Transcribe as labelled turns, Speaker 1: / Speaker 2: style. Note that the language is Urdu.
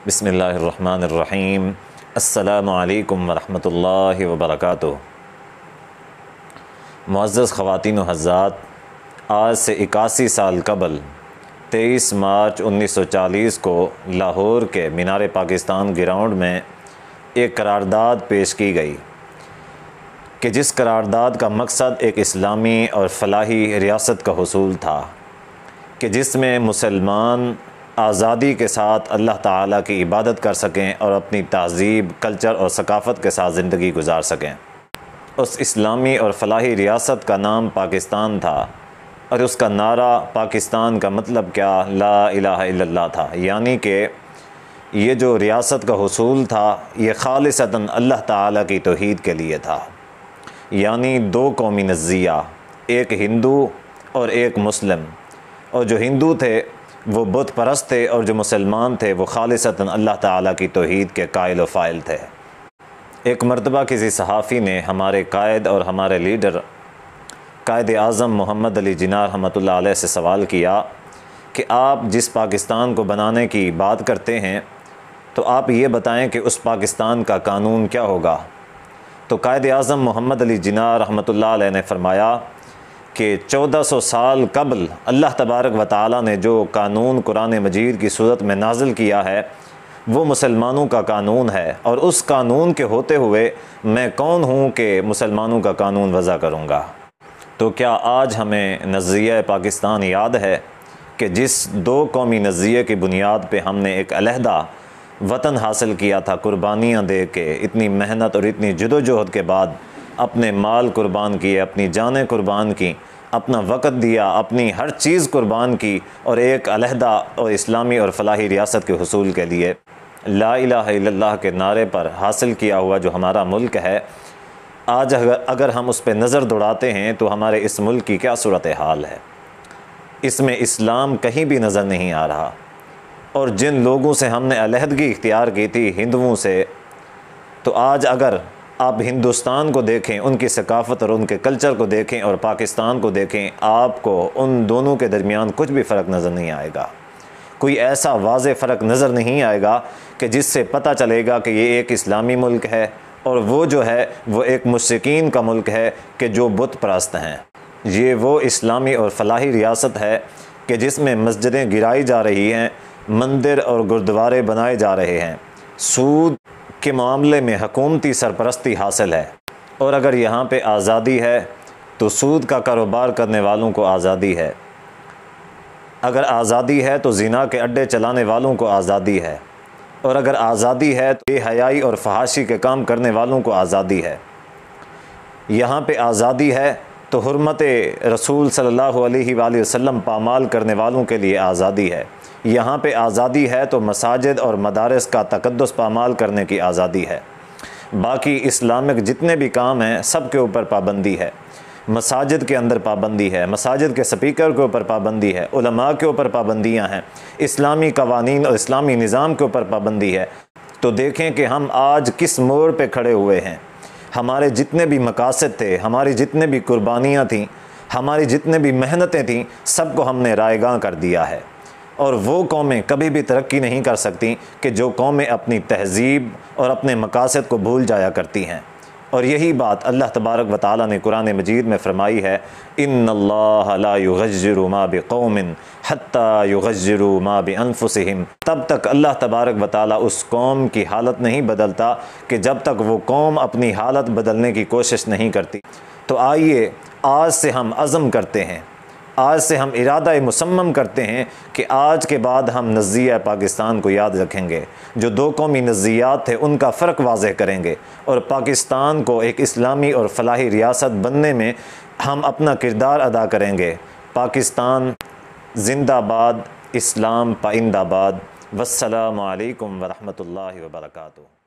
Speaker 1: بسم اللہ الرحمن الرحیم۔ السلام علیکم ورحمۃ اللہ وبرکاتہ۔ معزز خواتین و حضرات، آج سے 81 سال قبل 23 مارچ 1940 کو لاہور کے مینار پاکستان گراؤنڈ میں ایک قرارداد پیش کی گئی کہ جس قرارداد کا مقصد ایک اسلامی اور فلاحی ریاست کا حصول تھا کہ جس میں مسلمان آزادی کے ساتھ اللہ تعالیٰ کی عبادت کر سکیں اور اپنی تہذیب، کلچر اور ثقافت کے ساتھ زندگی گزار سکیں۔ اس اسلامی اور فلاحی ریاست کا نام پاکستان تھا اور اس کا نعرہ پاکستان کا مطلب کیا؟ لا الہ الا اللہ تھا، یعنی کہ یہ جو ریاست کا حصول تھا یہ خالصتاً اللہ تعالیٰ کی توحید کے لیے تھا، یعنی دو قومی نظریہ، ایک ہندو اور ایک مسلم، اور جو ہندو تھے وہ بت پرست تھے اور جو مسلمان تھے وہ خالصتاً اللہ تعالیٰ کی توحید کے قائل و فاعل تھے۔ ایک مرتبہ کسی صحافی نے ہمارے قائد اور ہمارے لیڈر قائد اعظم محمد علی جناح رحمۃ اللہ علیہ سے سوال کیا کہ آپ جس پاکستان کو بنانے کی بات کرتے ہیں تو آپ یہ بتائیں کہ اس پاکستان کا قانون کیا ہوگا؟ تو قائد اعظم محمد علی جناح رحمۃ اللہ علیہ نے فرمایا کہ 1400 سال قبل اللہ تبارک و تعالیٰ نے جو قانون قرآن مجید کی صورت میں نازل کیا ہے وہ مسلمانوں کا قانون ہے، اور اس قانون کے ہوتے ہوئے میں کون ہوں کہ مسلمانوں کا قانون وضع کروں گا؟ تو کیا آج ہمیں نظریہ پاکستان یاد ہے کہ جس دو قومی نظریے کی بنیاد پہ ہم نے ایک علیحدہ وطن حاصل کیا تھا، قربانیاں دے کے، اتنی محنت اور اتنی جدوجہد کے بعد اپنے مال قربان کیے، اپنی جانیں قربان کی، اپنا وقت دیا، اپنی ہر چیز قربان کی، اور ایک علیحدہ اور اسلامی اور فلاحی ریاست کے حصول کے لیے لا الہ الا اللہ کے نعرے پر حاصل کیا ہوا جو ہمارا ملک ہے، آج اگر ہم اس پہ نظر دوڑاتے ہیں تو ہمارے اس ملک کی کیا صورتحال ہے؟ اس میں اسلام کہیں بھی نظر نہیں آ رہا، اور جن لوگوں سے ہم نے علیحدگی اختیار کی تھی، ہندوؤں سے، تو آج اگر آپ ہندوستان کو دیکھیں، ان کی ثقافت اور ان کے کلچر کو دیکھیں، اور پاکستان کو دیکھیں، آپ کو ان دونوں کے درمیان کچھ بھی فرق نظر نہیں آئے گا۔ کوئی ایسا واضح فرق نظر نہیں آئے گا کہ جس سے پتہ چلے گا کہ یہ ایک اسلامی ملک ہے اور وہ جو ہے وہ ایک مشرکین کا ملک ہے کہ جو بت پرست ہیں۔ یہ وہ اسلامی اور فلاحی ریاست ہے کہ جس میں مسجدیں گرائی جا رہی ہیں، مندر اور گردوارے بنائے جا رہے ہیں، سود کے معاملے میں حکومتی سرپرستی حاصل ہے، اور اگر یہاں پہ آزادی ہے تو سود کا کاروبار کرنے والوں کو آزادی ہے، اگر آزادی ہے تو زنا کے اڈے چلانے والوں کو آزادی ہے، اور اگر آزادی ہے تو بے حیائی اور فحاشی کے کام کرنے والوں کو آزادی ہے۔ یہاں پہ آزادی ہے تو حرمت رسول صلی اللہ علیہ وآلہ وسلم پامال کرنے والوں کے لیے آزادی ہے۔ یہاں پہ آزادی ہے تو مساجد اور مدارس کا تقدس پامال کرنے کی آزادی ہے۔ باقی اسلامک جتنے بھی کام ہیں سب کے اوپر پابندی ہے۔ مساجد کے اندر پابندی ہے، مساجد کے سپیکر کے اوپر پابندی ہے، علماء کے اوپر پابندیاں ہیں، اسلامی قوانین اور اسلامی نظام کے اوپر پابندی ہے۔ تو دیکھیں کہ ہم آج کس موڑ پہ کھڑے ہوئے ہیں۔ ہمارے جتنے بھی مقاصد تھے، ہماری جتنے بھی قربانیاں تھیں، ہماری جتنے بھی محنتیں تھیں، سب کو ہم نے رائیگاں کر دیا ہے، اور وہ قومیں کبھی بھی ترقی نہیں کر سکتی کہ جو قومیں اپنی تہذیب اور اپنے مقاصد کو بھول جایا کرتی ہیں۔ اور یہی بات اللہ تبارک و تعالیٰ نے قرآن مجید میں فرمائی ہے، ان اللہ لا یغیر ما بقوم حتی یغیروا ما بانفسہم۔ تب تک اللہ تبارک و تعالیٰ اس قوم کی حالت نہیں بدلتا کہ جب تک وہ قوم اپنی حالت بدلنے کی کوشش نہیں کرتی۔ تو آئیے آج سے ہم عزم کرتے ہیں، آج سے ہم ارادہ مصمم کرتے ہیں کہ آج کے بعد ہم نظریہ پاکستان کو یاد رکھیں گے، جو دو قومی نظریات تھے ان کا فرق واضح کریں گے، اور پاکستان کو ایک اسلامی اور فلاحی ریاست بننے میں ہم اپنا کردار ادا کریں گے۔ پاکستان زندہ باد، اسلام پائندہ باد۔ والسلام علیکم ورحمۃ اللہ وبرکاتہ۔